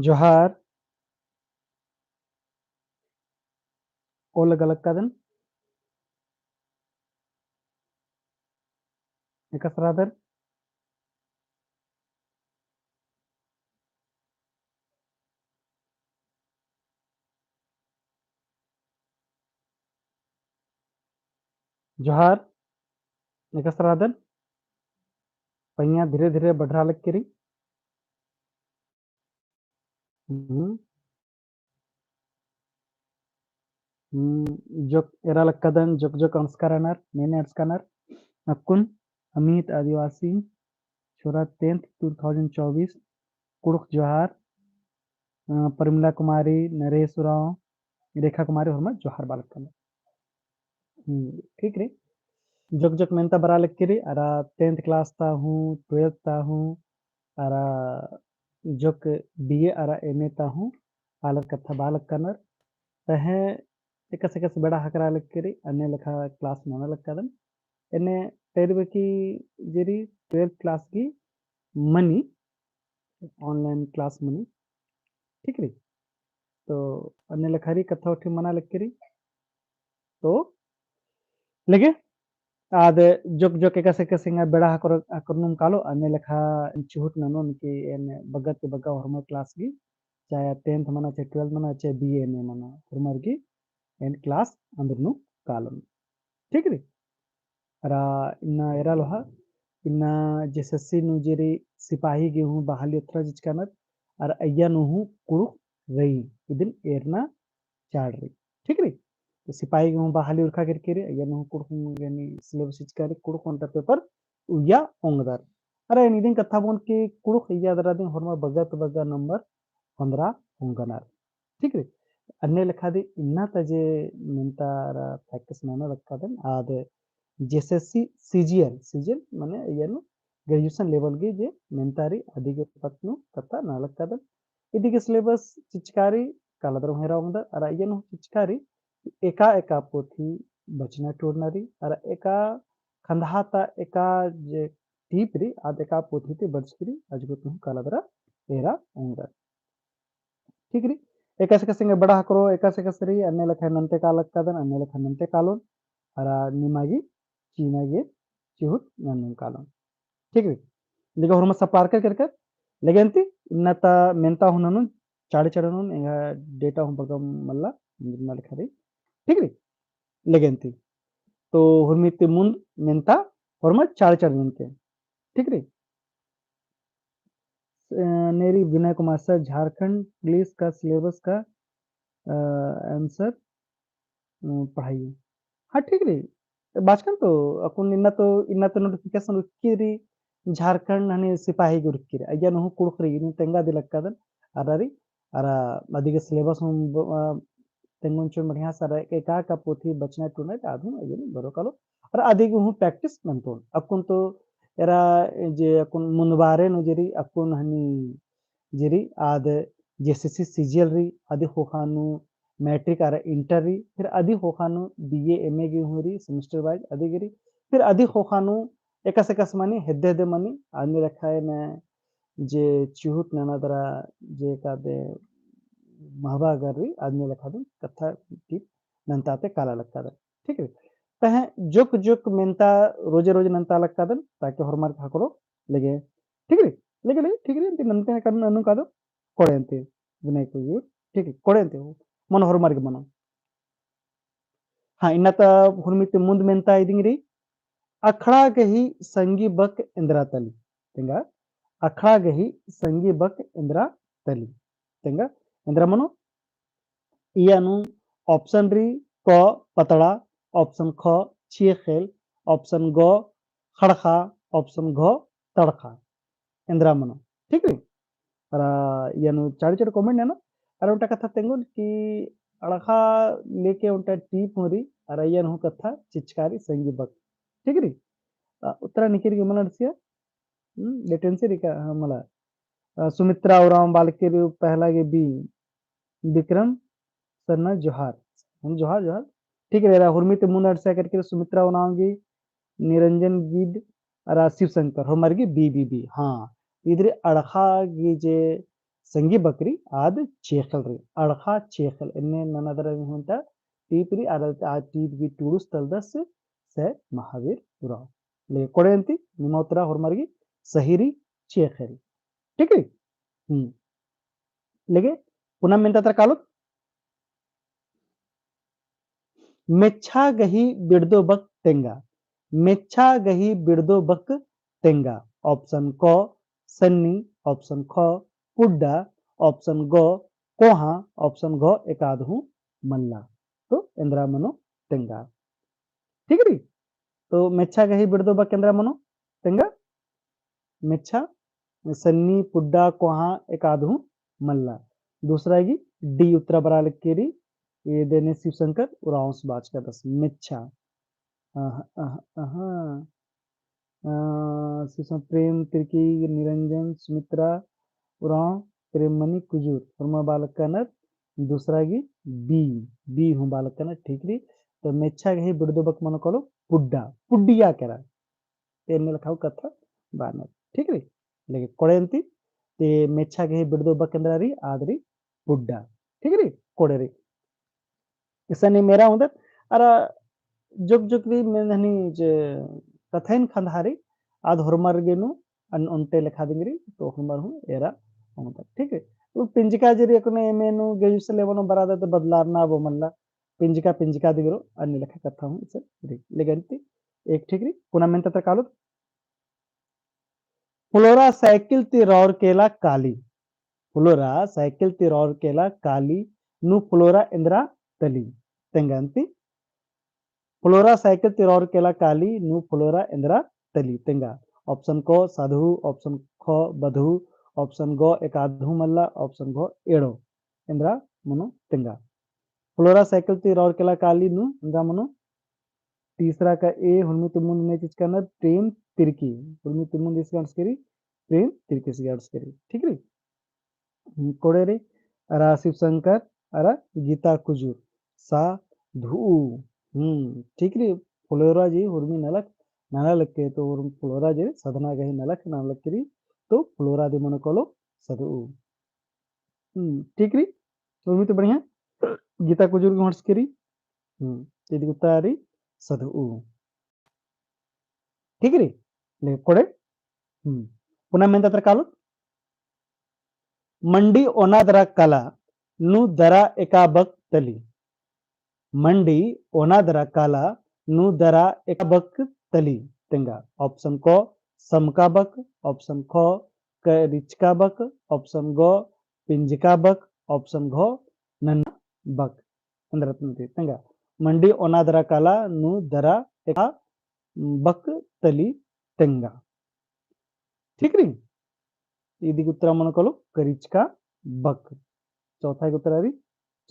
जोहार ओला गलत कदन एकसरादर जोहार एकसरादर पहिया धीरे धीरे बढ़ा लग करी जोक एरा लग कदन जोक जोक अंस्कारनर नेने अंस्कारनर अकुन अमित आदिवासी छोरा 10th 2024 कुड़ुक जोहार परिमला कुमारी नरेश राव रेखा कुमारी हरमा जोहार बालक कदन ठीक रे जोक जोक मेंता बरा लग करी अरा 10th क्लास ता हूँ 12th ता हूँ अरा जोक बीए अरा एमए ता हूँ बालक कथा बालक कनर तहे एकस एकस बेड़ा हकरा लग करी अन्य लेखा क्लास नोना लग कदन एने तेरबकी जेरी 12th क्लास की मनी ऑनलाइन क्लास मनी ठीक री तो अन्य लेखारी कथा उठी मना लग करी तो लगे आद जोक जोक एकस एकस इंगा बेड़ा हकरनुम कालो अन्य लेखा चुहुट ननोन की एन बगत के बगा हरमो क्लास की चाहे 10th मना चाहे 12th मना चाहे बीए में मना हरमर की एन क्लास अंदरनु कालो ठीक री रा इन्ना एरा लोहा इन्ना जैसे नुजेरी सिपाही गे हूँ बहाली उतरा जिचकानत और अय्या नु हूँ कुड़ु रही इदिन एरना चाड़ रही ठीक री तो सिपाही गे हूँ बहाली उरखा करके रे अय्या नु हूँ कुड़ु यानी सिलेबस जिचका रे कुड़ु कोंटा पेपर उया ओंगदार अरे निदिन कथा बोन के कुड़ु अय्या दरा दिन हरमा बगत बगा नंबर 15 ओंगनार ठीक री अन्य लेखा दी इन्ना तजे मिंतारा प्रैक्टिस नाना लक्का दिन आद जेएसएससी सीजीएल माने ಏನು ಗ್ರಾಜುಯೇಷನ್ ಲೆವೆಲ್ಗೆ जे ಮೆಂತಾರಿ ಅದಿಗೆ ಪತ್ನು ಕತ್ತ ನಾಲ್ಕದ ಇದಿಗೆ ಸಿಲೆಬಸ್ ಚಿಚ್ಕಾರಿ ಕಾಲದ್ರ ಹೆರಾವಂದ ಅರ ಏನು ಚಿಚ್ಕಾರಿ एका एका पोथी बचना टोरनारी अर एका खंधाता एका जे टीपरी आद एका पोथी ते बचकरी अजगो तुम कालदरा एरा ओंगर ठीक री एका से कसिंगे बड़ा हकरो एका से कसरी अन्य लखा नंते कालक कदन अन्य लखा नंते कालोन अरा निमागी चीनागे चिहुट नन्नुं कालोन ठीक है लिगा हुरमा सपार कर लेगेंती इन्नता मेंता हुननु चाड़ी चढ़नुन इंगा डेटा हम बगम मल्ला निर्मल खरी ठीक है लेगेंती तो हुरमिते मुंद मेंता हुरमा चाड़ी चढ़नुन के ठीक है नेरी विनय कुमार सर झारखंड पुलिस का सिलेबस का आंसर पढ़ाइए हाँ ठीक रे बाचकन तो अकुन इन्ना तो नोटिफिकेशन उक्किरी झारखंड हने सिपाही गे उक्किरी अಯ್ಯ नु कुड़ुक्री इन तेंगा दिलक्कदन अरारी अरा अदिगे सिलेबस हम तेंगुंचो बढ़िया सर एका का पोथी बचना टुना आधु अಯ್ಯ बरो कालो और अदिगे हूँ प्रैक्टिस नंतोन अकुन तो एरा जे अकुन मुनबारे नु जेरी अकुन हनी जेरी आद जेसीसी सीजीएल री आदि होखानु मैट्रिक आर इंटर री फिर अदि होखानु बीए एमए गी हुरी सेमेस्टर वाइज अदि गिरी फिर अदि होखानु एकस एकस मनी हेद्दे हेद्दे मनी आदमी रखा है न जे चुहुत ननादरा जे कादे महबा गरी आदमी रखा दे कथा टिप नंताते काला लगता दे ठीक है तहे जोक जोक मेंता रोजे रोजे नंता लगता दे ताकि हरमार खाकरो लगे ठीक है लगे ठीक है नंते कन अनु कादो कोड़ेंते विनय को ठीक है कोड़ेंते मन हरमार के मनो हाँ इन्नता हुरमिते मुंद मेंता इदिंगरी अखड़ा गही संगी बक इंद्रा तली तेंगा अखड़ा गही संगी बक इंद्रा तली तेंगा इंद्रा मनो इयानु ऑप्शन री क पतड़ा ऑप्शन ख छेखेल ऑप्शन ग खड़खा ऑप्शन घ तड़खा इंद्रा मनो ठीक है अरा यानु चाड़ी चाड़ी कमेंट है ना अरे उनका कथा तेंगुन कि अड़खा लेके उनका टीप होरी अरे यानु कथा चिचकारी संगी बक ठीक है उत्तरा निकिरी गमन अर्सिया लेटेंसी रिका मला सुमित्रा और बालके पहला के बी विक्रम सरना जोहार हम जोहार जोहार ठीक है हुरमित मुन अर्सा करके सुमित्रा बनाऊंगी निरंजन गिड शिव शंकर हमारे की बी हाँ इधर अड़खा की जे संगी बकरी आद चेखल री अड़खा चेखल इन्ने ननदर हुंता टीपरी आदत आ टीपगी टूरुस तलदस से महावीर पुरा ले कोडेंती निमोत्रा ಹೊರಮರ್ಗಿ सहिरी चेखल ठीक है लेगे पुनः ಮೆಂತತ್ರ ಕಾಲು ಮೆಚ್ಚಾ ಗಹಿ ಬಿಡ್ದೋ ಬಕ್ ತೆಂಗ ಮೆಚ್ಚಾ ಗಹಿ ಬಿಡ್ದೋ ಬಕ್ ತೆಂಗ ऑप्शन क सन्नी ऑप्शन ख पुड्डा ऑप्शन ग कोहा ऑप्शन घ एकादहू मल्ला तो इंद्रा मनो तेंगा ठीक है तो मेच्छा गही बिड़दो बक इंद्रा मनो तेंगा मेच्छा सन्नी पुड्डा कोहा एकादहू मल्ला दूसरा है डी उत्तरा बरा लिख के री ये देने शिवशंकर उरांस बाज का दस मेच्छा प्रेम तिर्की निरंजन सुमित्रा उराव प्रेममणि कुजूर फर्मा बालक का नर दूसरा की बी हूँ बालक का नर ठीक री तो मेच्छा गही बिड़दो बक मनो कलो पुड्डा पुड्डिया करा तेने लिखाओ कथा बानर ठीक री लेकिन कोड़ेंती ते मेच्छा गही बिड़दो बक अंदर री आदरी पुड्डा ठीक री कोड़े री इसने नहीं मेरा हूँ अरे जुग जुग री मैं नहीं कथाइन खंधारी आध ಹೊರಮರ್ಗೆನು उनटे लिखा देंगे तो हमर हूँ एरा ठीक है तो पिंजिका जरी कोने मेनु गेजुस लेवनो बरादा तो बदलारना वो मल्ला पिंजिका पिंजिका दिगरो अन्य लिखा कथा हूँ इसे लेगंती एक ठीक री पुनः में तत्र कालो फ्लोरा साइकिल ती रौर केला काली फ्लोरा साइकिल ती रौर केला काली नु फ्लोरा इंद्रा तली तेंगंती फ्लोरा साइकिल तिरौर केला काली नु फ्लोरा इंद्रा तली तेंगा ऑप्शन को साधु ऑप्शन ख बधु ऑप्शन गो एकाधु मल्ला ऑप्शन घो एड़ो इंद्रा मनो तेंगा फ्लोरा साइकिल तिरौर केला काली नु इंद्रा मनो तीसरा का ए हुलमी तुमुन में चीज करना प्रेम तिरकी हुलमी तुमुन इसका अर्थ करी प्रेम तिरकी से अर्थ करी ठीक रे कोड़े रे अरा शिव शंकर अरा गीता कुजूर सा धू ठीक री फ्लोरा जी हुर्मी नलक नाना लक्के तो फ्लोरा जी सदना गही नलक नाना लक्करी तो फ्लोरा दी मनो कोलो सदु ठीक री हुर्मी तो बढ़िया गीता कुजूर की हर्ष करी यदि उतारी सदु ठीक री ले कोड़े पुनः में तत्र कालो मंडी ओना दरा कला नु दरा एकाबक तली मंडी ओना दरा काला नु दरा एकाबक तली तेंगा ऑप्शन को समका बक ऑप्शन ख रिचका बक ऑप्शन गो पिंजका बक ऑप्शन घो नन्ना बक अंदर तेंगा मंडी ओना दरा काला नु दरा एका बक तली तेंगा ठीक री ఇది ఉత్తర మనకలు करिचका बक चौथा उत्तर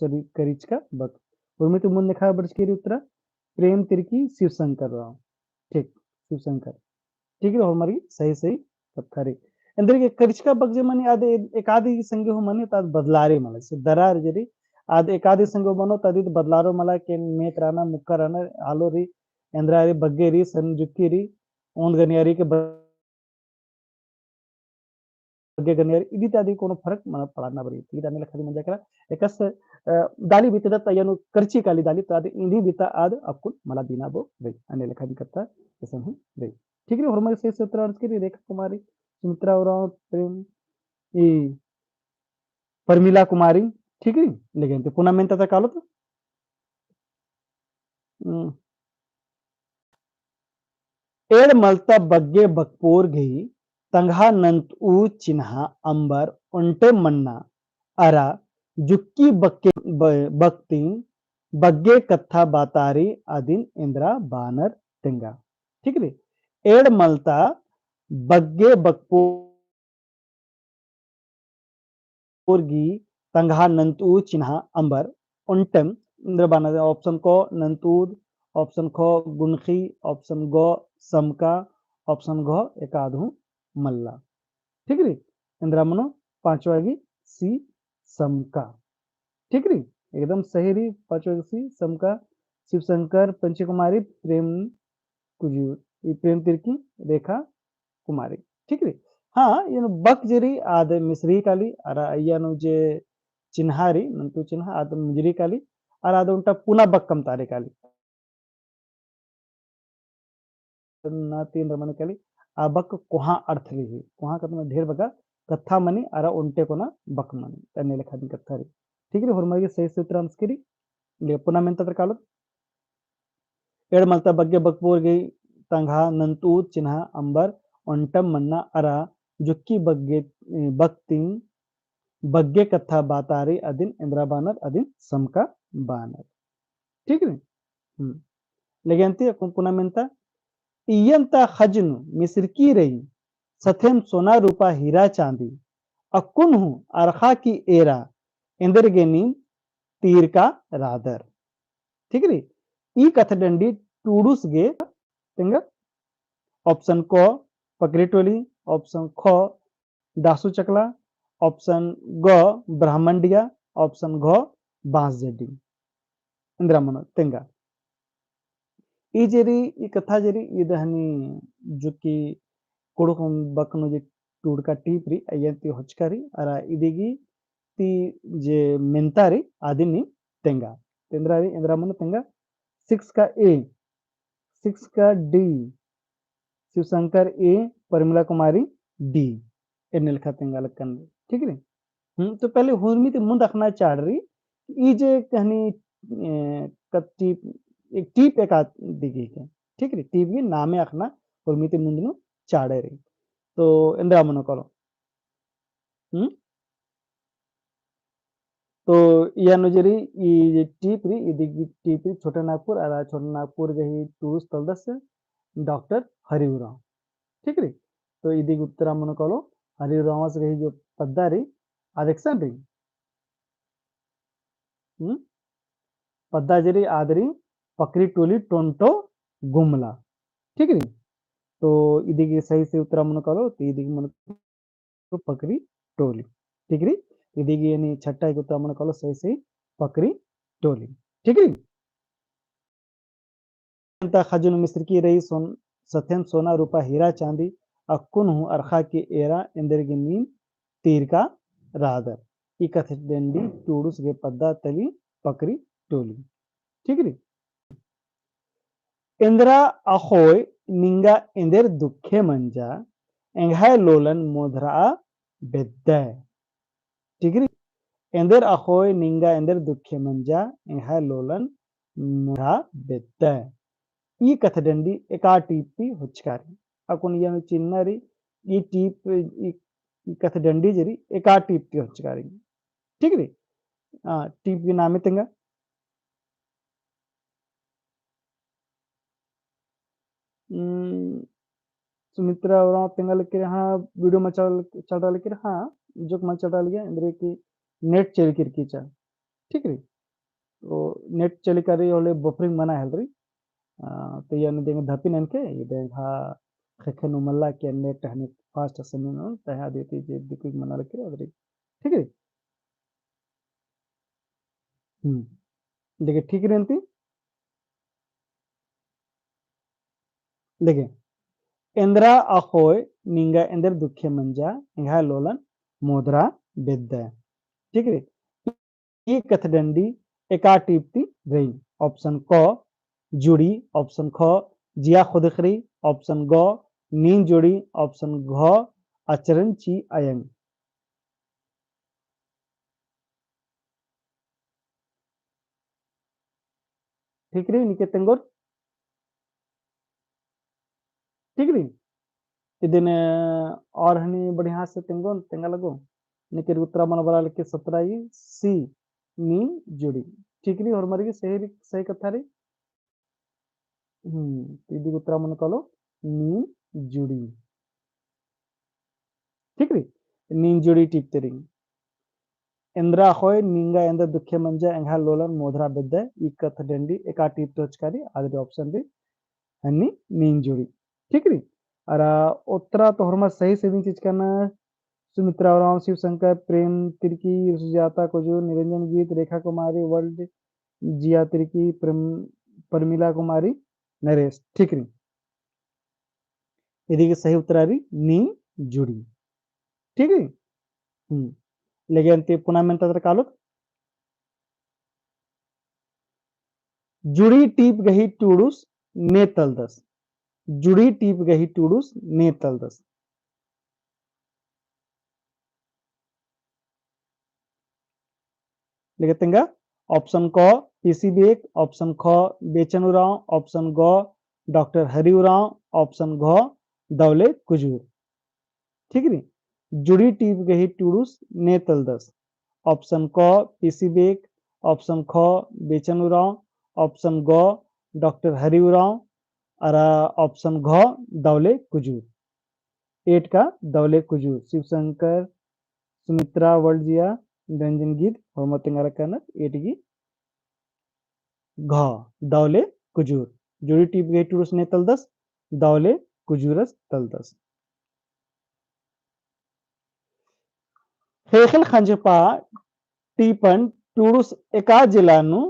चली करिचका बक उर्मी तुम लिखा बड़चकेरी उत्तर प्रेम तिरकी शिव शंकर राव ठीक शिव शंकर ठीक है हमारी सही सही पत्थरी अंदर के करिचका बक जे मनी आदे एकादी संगे हो मनी ताद बदलारे मला से दरार जरी आद एकादी संगे बनो तदी बदलारो मला के मेत राना मुक्का राना आलो री इंद्रारी बग्गेरी संजुक्की री ओंद गनियारी के इत्यादि कोनो फरक मन पड़ना बरी इदाने लखदी म्हणजे करा एकस दाली बितदा तयनु करची काली दाली तादे इंधी बिता आद अकुल मला बिना बो रे अने लखदी करता ऐसा हूं रे ठीक है हरमल से सूत्र अर्थ की रेखा कुमारी सुमित्रा और प्रेम ई परमिला कुमारी ठीक है लेकिन तो पुनः में तथा कालो तो एड़ मलता बग्गे बकपोर गई तंघा नंत ऊ चिन्हा अंबर उंटे मन्ना अरा जुक्की बक्के बक्ती बग्गे कथा बातारी आदिन इंद्रा बानर तेंगा ठीक है एड़ मलता बग्गे बकपोरगी तंघा नंतू चिन्हा अंबर उंटम इंद्र बानर ऑप्शन को नंतूद ऑप्शन खो गुनखी ऑप्शन गो समका ऑप्शन घो एकाधू मल्ला ठीक री इंद्रा मनो पांचवा की सी समका ठीक री एकदम सही री पांचवा की सी समका शिव शंकर पंच कुमारी प्रेम कुजूर प्रेम तिरकी रेखा कुमारी ठीक री हाँ, ಏನು ಬಕ್ ಜರಿ ಆದ ಮಿಸ್ರಿ ಕಾಲಿ ಅರ ಅಯ್ಯನು ಜೆ ಚಿನ್ಹಾರಿ ನಂತು ಚಿನ್ಹ ಆದ ಮುಜರಿ ಕಾಲಿ ಅರ ಆದ ಉಂಟ ಪುನಃ ಬಕ್ಕಂ ತಾರೆ ಕಾಲಿ ना तीन रमन काली बक कुहा अर्थ ली कुहा का तुम्हें ढेर बका कथा मनी अरा उल्टे को ना बक मनी तन्ने लेखा दिन कथा री ठीक है हुरमगी सही सूत्र अंस्किरी ले पुनः में तत्र कालो एड मलता बग्गे बकपूर गई तंघा नंतू चिन्हा अंबर उंटम मन्ना अरा जुक्की बग्गे बक्तिंग बग्गे कथा बातारी अदिन इंद्रा बानर अदिन समका बानर ठीक है लेकिन अंति पुनः मिलता इयंता खजनु मिस्र रही सथेम सोना रूपा हीरा चांदी अकुन हूं अरखा की एरा इंद्रगेनी तीर का रादर ठीक है ई कथडंडी टूडूस गे तिंग ऑप्शन को पकरीटोली ऑप्शन ख दासु चकला ऑप्शन ग ब्राह्मणडिया ऑप्शन घ बांसजेडी इंद्रामनो तिंगा ई जेरी ई कथा जेरी ई दहनी जुकी कुड़ुकुम बकनु जे टूडका टीपरी अयंती होचकारी अरा इदिगी ती जे मेंतारी आदिनी तेंगा तेंद्रारी इंद्रामन तेंगा 6 का ए 6 का डी शिवशंकर ए परमिला कुमारी डी एने लिखा तेंगा लक्कन ठीक है तो पहले हुरमी ते मुंद अखना चाड़ रही ई जे कहनी कत्ती एक टीप एक दिगी के ठीक है टीप की नामे अखना हुरमी ते मुंद नु चाड़े रही तो इंद्रामनो करो तो या नजरी ये टीपरी इदी टीपरी छोटा नागपुर अरा छोटा नागपुर गही टूरिस्ट तलदस डॉक्टर हरिराव ठीक है तो इदी उत्तरा मन कलो हरिराव से गही जो पद्दारी आदेक्सन री पद्दाजरी आदरी पकरी टोली टोंटो गुमला ठीक है तो इदी की सही से उत्तरा मन कलो तो इदी मन तो पकरी टोली ठीक है इदिगी यानी छट्टा एक उत्तरा मन कलो सही से पकरी टोली ठीक है खजुन मिस्र की रही सथेन सोना रूपा हीरा चांदी अकुन हूं अरखा की एरा इंदर की नीम तीर का रादर ई कथडंडी टूडुस गे पद्दा तली पकरी टोली ठीक है इंद्रा अहोय निंगा इंदर दुखे मंजा एंघाय लोलन मोधरा बेद्दा ठीक है इंदर अहोय निंगा इंदर दुखे मंजा एंघाय लोलन मोधरा बेद्दा ಈ ಕಥದಂಡಿ एकाटीपी हुचकारी अकुन यह चिन्नरी ई टीप ई कथदंडी जरी एकाटीपी हुचकारी ठीक है टीप के नाम तेंगा सुमित्रा और तेंगा लिखे हाँ वीडियो में चल रहा लिखे हाँ जो मैं चल रहा लिया इंद्रे की नेट चल किरकीचा ठीक है तो नेट चली करी होले बफरिंग मना है री तो यानी देंगे धपी ननके ये देंगा खखन उमल्ला के नेट हने फास्ट समय में तहा देती जे दिक्कत मना रखे अदरी ठीक है देखिए ठीक रहती देखिए इंद्रा अखोय निंगा इंद्र दुखे मंजा इंगा लोलन मोदरा बेद्दा ठीक है ये कथडंडी एकाटीपती रही ऑप्शन क जुड़ी ऑप्शन ख जिया खुदखरी ऑप्शन ग नींद जोड़ी ऑप्शन घ आचरण ची अयंग ठीक रही निके तेंगोर ठीक रही इदिन और हनी बढ़िया से तेंगो तेंगा लगो निके उत्तरा मन बरा लिखे 17 सी नींद जोड़ी ठीक रही और मरी सही सही कथा रही ఇది ఉత్తరామునకలో नी जुड़ी ठीक है नीन जुड़ी टिपते रही इंद्रा होय निंगा इंद्र दुखे मंजा एंघा लोलन मोधरा बेद्दा ई कथ डंडी एका टिप टचकारी आदि ऑप्शन दी हन्नी नीन जुड़ी ठीक है और उत्तरा तो हरमा सही से चीज करना सुमित्रा राम शिव शंकर प्रेम तिरकी सुजाता को जो निरंजन गीत रेखा कुमारी वर्ल्ड जिया तिरकी परमिला कुमारी नरेश ठीक है यदि सही उत्तर आ रही नी जुड़ी ठीक है। लेगे पुनः मेन तत्र कालो जुड़ी टीप गही टूडूस ने तलदस, जुड़ी टीप गही टूडूस ने तलदस। लेगे ऑप्शन क पीसी बेग, ऑप्शन ख बेचन उराव, ऑप्शन ग डॉक्टर हरि उराव, ऑप्शन घ दौले कुजूर। ठीक है। जुड़ी टीप गही टूडूस ने तलदस। ऑप्शन क पीसी बेग, ऑप्शन ख बेचन उराव, ऑप्शन ग डॉक्टर हरि उराव और ऑप्शन घ दौले कुजूर। 8 का दौले कुजूर शिवशंकर सुमित्रा वर्ल्डजिया निरंजन गीत और मतिंगारा कनक 8 की घ दौले कुजूर जुड़ी टीप गई टूरस ने तलदस दौले कुजूरस तलदस। हेखल खंजपा टीपन टूडुस एका जिलानु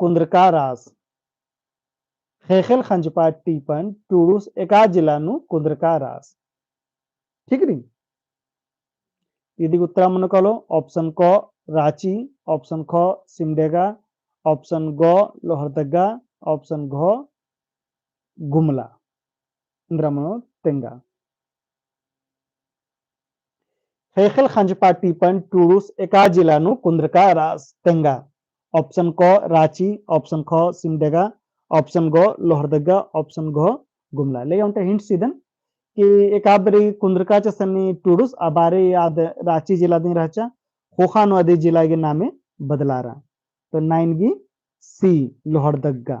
कुंद्रका रास। हेखल खंजपा टीपन टूडुस एका जिलानु कुंद्रका रास। ठीक है। यदि उत्तर मन कलो ऑप्शन क रांची, ऑप्शन ख सिमडेगा, ऑप्शन ग लोहरदगा, ऑप्शन घ गुमला इंद्रामनो तेंगा। हेखल खंजपा टीपन टूडुस एका जिलानु कुंद्रका रास तेंगा। ऑप्शन क रांची, ऑप्शन ख सिमडेगा, ऑप्शन ग लोहरदगा, ऑप्शन घ गुमला ले उंटे हिंट सीधन कि एकाबरी कुंद्रकाच्या सन्नी टूडूस अबारे याद रांची जिला दिन राचा खोखान वादी जिला के नामे बदला रहा तो 9 की सी लोहरदगा।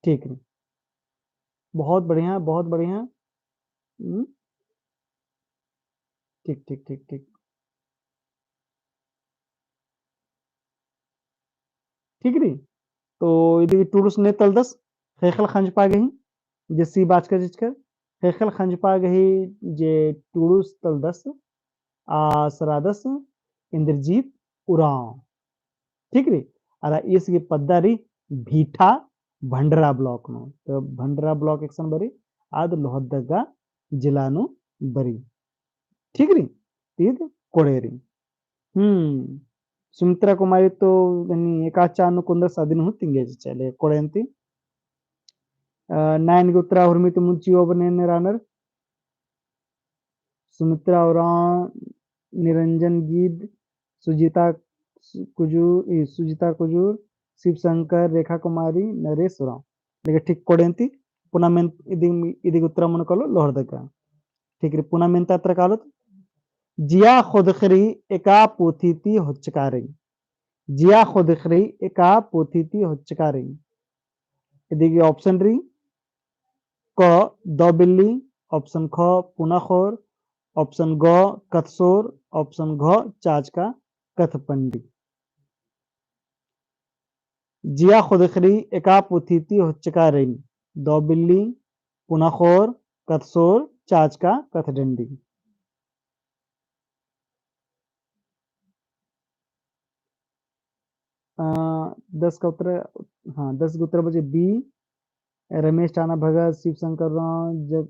ठीक है। बहुत बढ़िया बहुत बढ़िया। ठीक ठीक ठीक ठीक ठीक री तो इधर टूडूस ने तलदस हेखल खंज पा गई जे सी बात कर जिसकर हेखल खंज पा गई जे टूडूस तलदस सरादस इंद्रजीत उराव। ठीक री अरा इसकी पद्दारी भीठा भंडरा ब्लॉक नो तो भंडरा ब्लॉक एक्शन बरी आद लोहरदगा जिलानु बरी। ठीक री तीद कोड़ेरी सुमित्रा कुमारी तो एकाचानु कुंद सादिन तिंगे चले कोड़ेंती 9 ಗೆ ಉತ್ತರ ಹುರ್ಮಿತಿ ಮುಂಚಿ ಒಬ್ಬನೇನೆ रानर सुमित्रा उरांव निरंजन गीद सुजीता सुजीता कुजूर शिवशंकर रेखा कुमारी नरेश उरांव लेकिन ठीक कोडेंती पुनः मेन इदी उत्तर मन कलो लोहरदगा। ठीक है पुनः मेन तत्र कालो जिया खुदखरी एका पोथीती होचकारी जिया खुदखरी एका पोथीती होचकारी। इदी ऑप्शन री क द बिल्ली, ऑप्शन ख पुनाखोर, ऑप्शन ग कथसोर, ऑप्शन घ चाच का कथपंडी। जिया खुदखरी एका पुथीती होचका रेन दो बिल्ली पुनाखोर कथसोर चाच का कथडंडी। दस का उत्तर हाँ 10 का उत्तर बचे बी रमेश टाना भगत शिवशंकर राव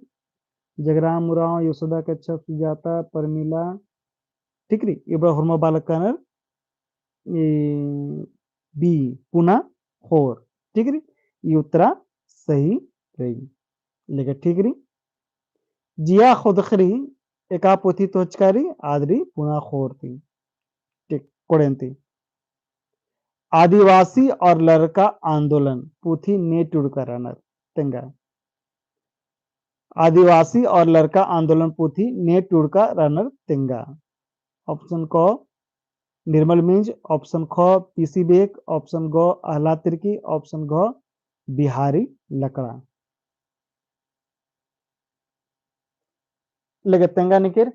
जगराम उराव यशोदा कच्छप सुजाता परमिला। ठीक री इब्रा हुरमा बालक कानर बी पुना खोर। ठीक री ये उत्तरा सही रहेगी लेकिन ठीक री जिया खुदखरी एका पोथी तोचकारी आदरी पुना खोर थी। ठीक कोड़ेंती आदिवासी और लड़का आंदोलन पूथी ने टुड़कर रनर तेंगा आदिवासी और लड़का आंदोलन पूथी ने टुड़का रनर तेंगा। ऑप्शन क निर्मल मिंज, ऑप्शन ख पीसी बेग, ऑप्शन ग आह्लाद तिर्की, ऑप्शन घ बिहारी लकड़ा। लगे तेंगा निकिर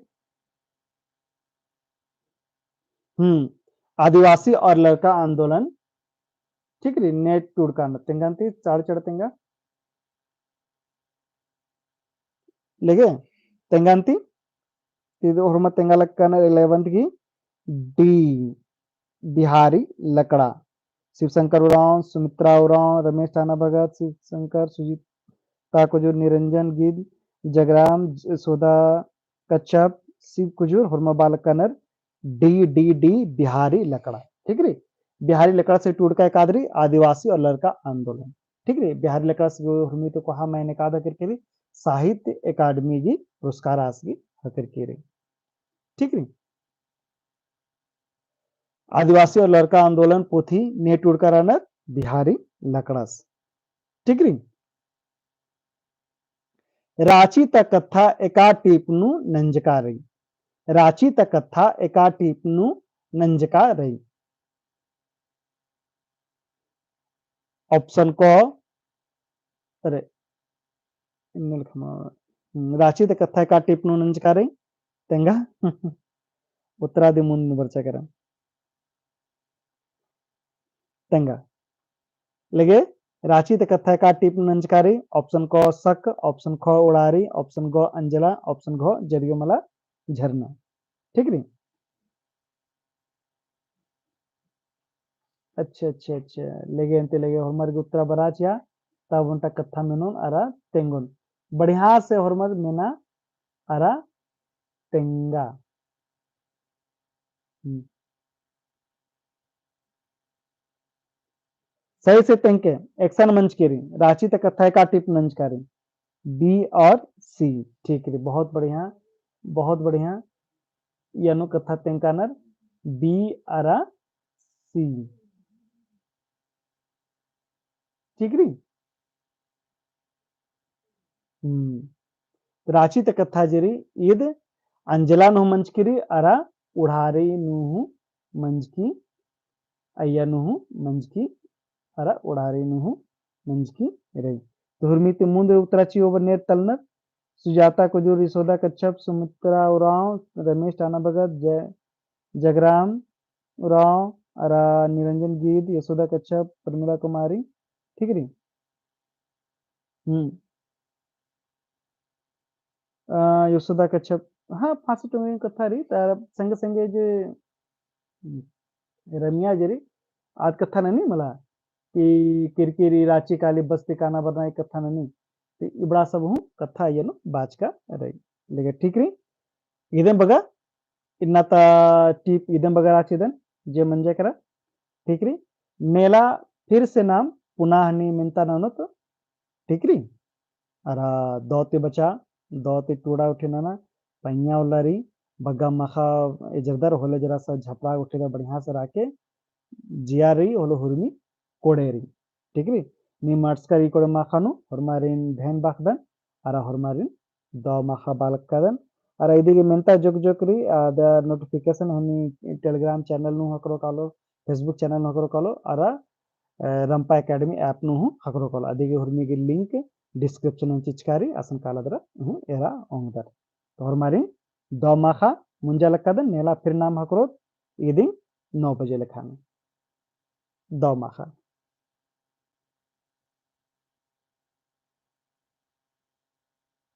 आदिवासी और लड़का आंदोलन। ठीक री नेट टूड़का तेंगा चार चढ़ तेंगा लेगे तेंगांती तेंगा 11th की डी बिहारी लकड़ा शिवशंकर उरांव सुमित्रा उरांव रमेश टाना भगत शिवशंकर सुजीता कुजूर निरंजन गिद जगराम सोदा कच्छप शिव कुजूर हुरमा बालक कनर डी बिहारी लकड़ा। ठीक है, बिहारी लकड़ा से टूट का एकादरी आदिवासी और लड़का आंदोलन। ठीक है, बिहारी लकड़ा से हुर्मी तो कहा मैंने कहा करके साहित्य अकादमी जी पुरस्कार आसगी हकर के रे। ठीक है, आदिवासी और लड़का आंदोलन पोथी ने टूटका रनर बिहारी लकड़स। ठीक है, रांची तक कथा एका टीपनु नंजका रही। रांची तक कथा एका टीपनु नंजका रही। ऑप्शन को अरे रांची तक कथा एका टीपनु नंजका रही तेंगा उत्तरादि मुन वर्चकरम तेंगा लगे रांची तक कथा एका टीपनु नंजका रही। ऑप्शन को सक, ऑप्शन ख उड़ारी, ऑप्शन गो अंजला, ऑप्शन घ जरियोमला झरना। ठीक है, अच्छा अच्छा अच्छा लगे अंते लगे हमारे उत्तरा बराचिया तब उनटा कथा मेनोन अरा तेंगुन बढ़िया से हरमर मेना अरा तेंगा। सही से तेंके एक्शन मंच के रही रांची तक कथा का टिप मंच का रही बी और सी। ठीक है, बहुत बढ़िया बहुत बढ़िया यानो कथा तेंकानर बी अरा सी। ठीक है, रांची तक कथा जरी ईद अंजला नु मंच की अरा उड़ारी नु मंच की अय्या नु मंच की अरा उड़ारी नु मंच की रही। तो हुर्मीति मुंद उतराची ओवर नेर तलनर सुजाता कुजूर यशोदा कच्छप सुमित्रा उरांव रमेश टाना भगत जगराम उरांव अरा निरंजन गीत यशोदा कच्छप प्रमिला कुमारी। ठीक है, यशोदा कच्छप हाँ 65 कथा रही तार संगे संगे जे रमिया जरी आज कथा नहीं मला कि किरकिरी रांची काली बस्ती काना बरना एक कथा नहीं ते इबड़ा सब हूँ कथा ये नो बाज का रही लेकिन ठीक रही इदम बगा इन्ना ता टीप इदम बगा राचिदन जे मंजे करा। ठीक रही मेला फिर से नाम पुनः नी मिनता नानो तो ठीक रही अरा दौते बचा दौते टूड़ा उठे नाना पहिया उल्लारी बग्गा मखा जगदर होले जरा सा झपड़ा उठेगा बढ़िया से राके जिया रही होलो हुरमी कोड़ेरी। ठीक है, नी मर्सकर इकोड़े माखानु हरमारिन धैन बाखदन अरा हरमारिन दो माखा बालक कदन अरा इदिगे मेंता जोक जोकरी द नोटिफिकेशन हनी टेलीग्राम चैनल नु हकरो कालो फेसबुक चैनल हकरो कालो अरा रंपा एकेडमी ऐप नु हकरो कालो अदिगे हुरमी के लिंक डिस्क्रिप्शन में चिचकारी असन कालादरा एरा ओंगदर तो हरमारिन दो माखा मुंजा लक्कादन नेला फिर नाम हकरो इदिंग 9 बजे लिखाने दो माखा